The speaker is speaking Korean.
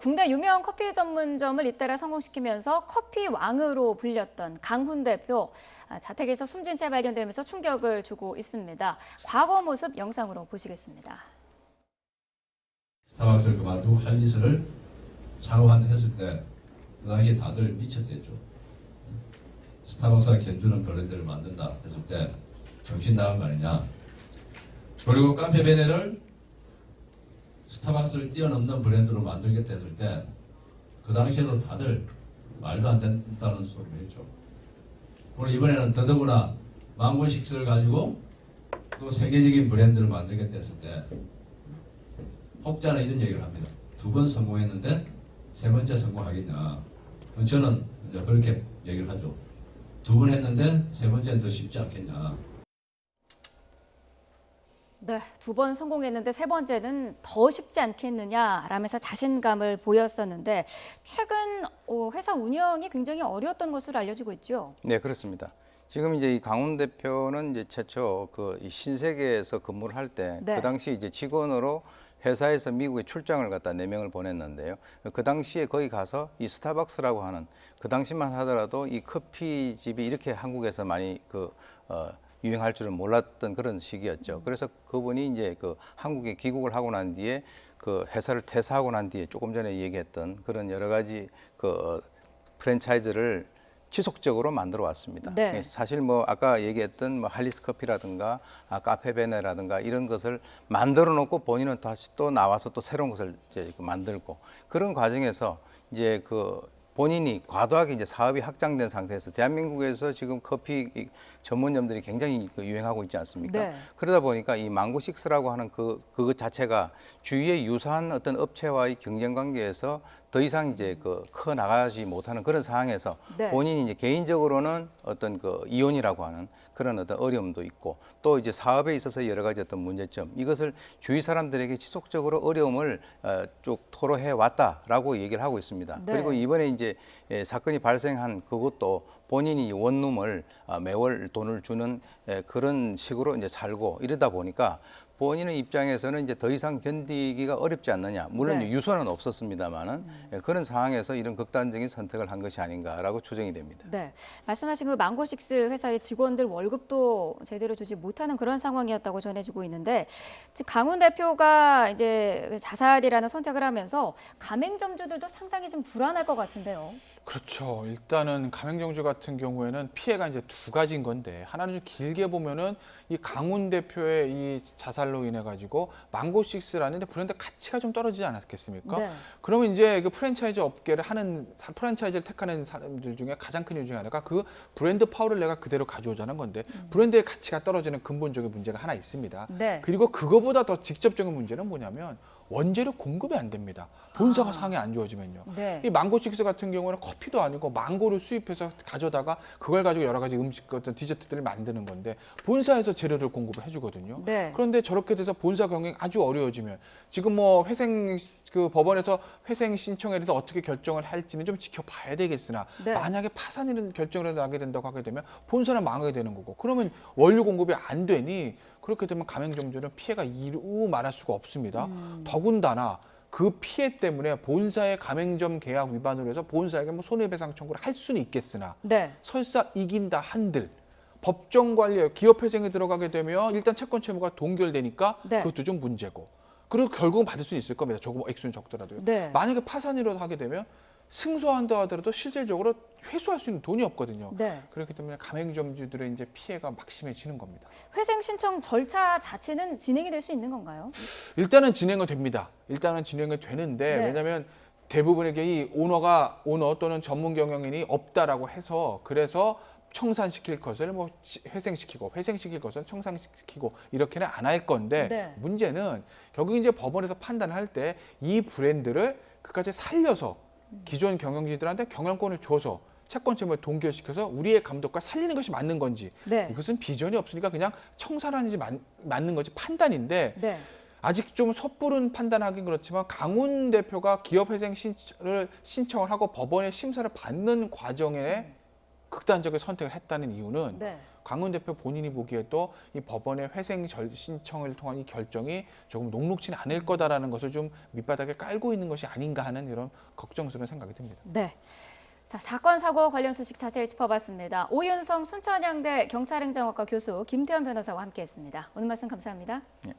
국내 유명 커피 전문점을 잇따라 성공시키면서 커피 왕으로 불렸던 강훈 대표. 자택에서 숨진 채 발견되면서 충격을 주고 있습니다. 과거 모습 영상으로 보시겠습니다. 스타벅스를 그만두고 할리스를 창업했을 때 그 당시 다들 미쳤댔죠. 스타벅스가 견주는 브랜드를 만든다 했을 때 정신 나간 거 아니냐. 그리고 카페베네를 스타벅스를 뛰어넘는 브랜드로 만들겠다 했을 때 그 당시에도 다들 말도 안 된다는 소리를 했죠. 그리고 이번에는 더더구나 망고식스를 가지고 또 세계적인 브랜드를 만들겠다 했을 때 혹자는 이런 얘기를 합니다. 2번 성공했는데 3번째 성공하겠냐. 저는 이제 그렇게 얘기를 하죠. 2번 했는데 3번째는 더 쉽지 않겠냐. 네, 2번 성공했는데 3번째는 더 쉽지 않겠느냐라면서 자신감을 보였었는데 최근 회사 운영이 굉장히 어려웠던 것으로 알려지고 있죠. 네, 그렇습니다. 지금 이제 이 강훈 대표는 이제 최초 이 신세계에서 근무를 할 때 그 당시 이제 직원으로 회사에서 미국에 출장을 갔다 4명을 보냈는데요. 그 당시에 거기 가서 이 스타벅스라고 하는 그 당시만 하더라도 이 커피집이 이렇게 한국에서 많이 유행할 줄은 몰랐던 그런 시기였죠. 그래서 그분이 이제 한국에 귀국을 하고 난 뒤에 회사를 퇴사하고 난 뒤에 조금 전에 얘기했던 그런 여러 가지 프랜차이즈를 지속적으로 만들어 왔습니다. 네. 사실 아까 얘기했던 할리스 커피라든가 카페베네라든가 이런 것을 만들어 놓고 본인은 다시 또 나와서 또 새로운 것을 이제 만들고 그런 과정에서 이제 본인이 과도하게 이제 사업이 확장된 상태에서 대한민국에서 지금 커피 전문점들이 굉장히 유행하고 있지 않습니까? 네. 그러다 보니까 이 망고식스라고 하는 그것 자체가 주위의 유사한 어떤 업체와의 경쟁 관계에서 더 이상 이제 커 나가지 못하는 그런 상황에서 네. 본인이 이제 개인적으로는 어떤 이혼이라고 하는 그런 어떤 어려움도 있고 또 이제 사업에 있어서 여러 가지 어떤 문제점 이것을 주위 사람들에게 지속적으로 어려움을 쭉 토로해 왔다라고 얘기를 하고 있습니다. 네. 그리고 이번에 이제 사건이 발생한 그것도 본인이 원룸을 매월 돈을 주는 그런 식으로 이제 살고 이러다 보니까 본인의 입장에서는 이제 더 이상 견디기가 어렵지 않느냐. 물론 네. 유서는 없었습니다만은 그런 상황에서 이런 극단적인 선택을 한 것이 아닌가라고 추정이 됩니다. 네, 말씀하신 그 망고식스 회사의 직원들 월급도 제대로 주지 못하는 그런 상황이었다고 전해지고 있는데, 지금 강훈 대표가 이제 자살이라는 선택을 하면서 가맹점주들도 상당히 좀 불안할 것 같은데요. 그렇죠. 일단은 가맹점주 같은 경우에는 피해가 이제 2가지인 건데 하나는 좀 길게 보면은 이 강훈 대표의 이 자살로 인해 가지고 망고식스라는 브랜드 가치가 좀 떨어지지 않았겠습니까? 네. 그러면 이제 그 프랜차이즈 업계를 하는 프랜차이즈를 택하는 사람들 중에 가장 큰 이유 중에 하나가 그 브랜드 파워를 내가 그대로 가져오자는 건데 브랜드의 가치가 떨어지는 근본적인 문제가 하나 있습니다. 네. 그리고 그거보다 더 직접적인 문제는 뭐냐면 원재료 공급이 안 됩니다. 본사가 상황이 안 좋아지면요. 네. 이 망고식스 같은 경우는 커피도 아니고 망고를 수입해서 가져다가 그걸 가지고 여러 가지 음식 어떤 디저트들을 만드는 건데 본사에서 재료를 공급을 해주거든요. 네. 그런데 저렇게 돼서 본사 경영이 아주 어려워지면 지금 회생 법원에서 회생 신청에 대해서 어떻게 결정을 할지는 좀 지켜봐야 되겠으나 네. 만약에 파산이라는 결정을 나게 된다고 하게 되면 본사는 망하게 되는 거고 그러면 원료 공급이 안 되니 그렇게 되면 가맹점주는 피해가 이루 말할 수가 없습니다. 더군다나 그 피해 때문에 본사의 가맹점 계약 위반으로 해서 본사에게 손해배상 청구를 할 수는 있겠으나 네. 설사 이긴다 한들 법정 관리, 기업회생에 들어가게 되면 일단 채권 채무가 동결되니까 네. 그것도 좀 문제고 그리고 결국은 받을 수는 있을 겁니다. 조금 액수는 적더라도요. 네. 만약에 파산이라도 하게 되면 승소한다 하더라도 실질적으로 회수할 수 있는 돈이 없거든요. 네. 그렇기 때문에 가맹점주들의 이제 피해가 막심해지는 겁니다. 회생 신청 절차 자체는 진행이 될 수 있는 건가요? 일단은 진행은 됩니다. 일단은 진행은 되는데 네. 왜냐하면 대부분에게 이 오너 또는 전문 경영인이 없다라고 해서 그래서 청산시킬 것을 회생시킬 것은 청산시키고 이렇게는 안 할 건데 네. 문제는 결국 이제 법원에서 판단할 때 이 브랜드를 끝까지 살려서 기존 경영진들한테 경영권을 줘서 채권 채무를 동결시켜서 우리의 감독과 살리는 것이 맞는 건지 네. 이것은 비전이 없으니까 그냥 청산하는지 맞는 건지 판단인데 네. 아직 좀 섣부른 판단하긴 그렇지만 강훈 대표가 기업회생 신청을 하고 법원의 심사를 받는 과정에 극단적인 선택을 했다는 이유는 네. 강훈 대표 본인이 보기에도 이 법원의 회생 신청을 통한 이 결정이 조금 녹록지는 않을 거다라는 것을 좀 밑바닥에 깔고 있는 것이 아닌가 하는 이런 걱정스러운 생각이 듭니다. 네. 자, 사건 사고 관련 소식 자세히 짚어봤습니다. 오윤성 순천향대 경찰행정학과 교수 김태현 변호사와 함께했습니다. 오늘 말씀 감사합니다. 네.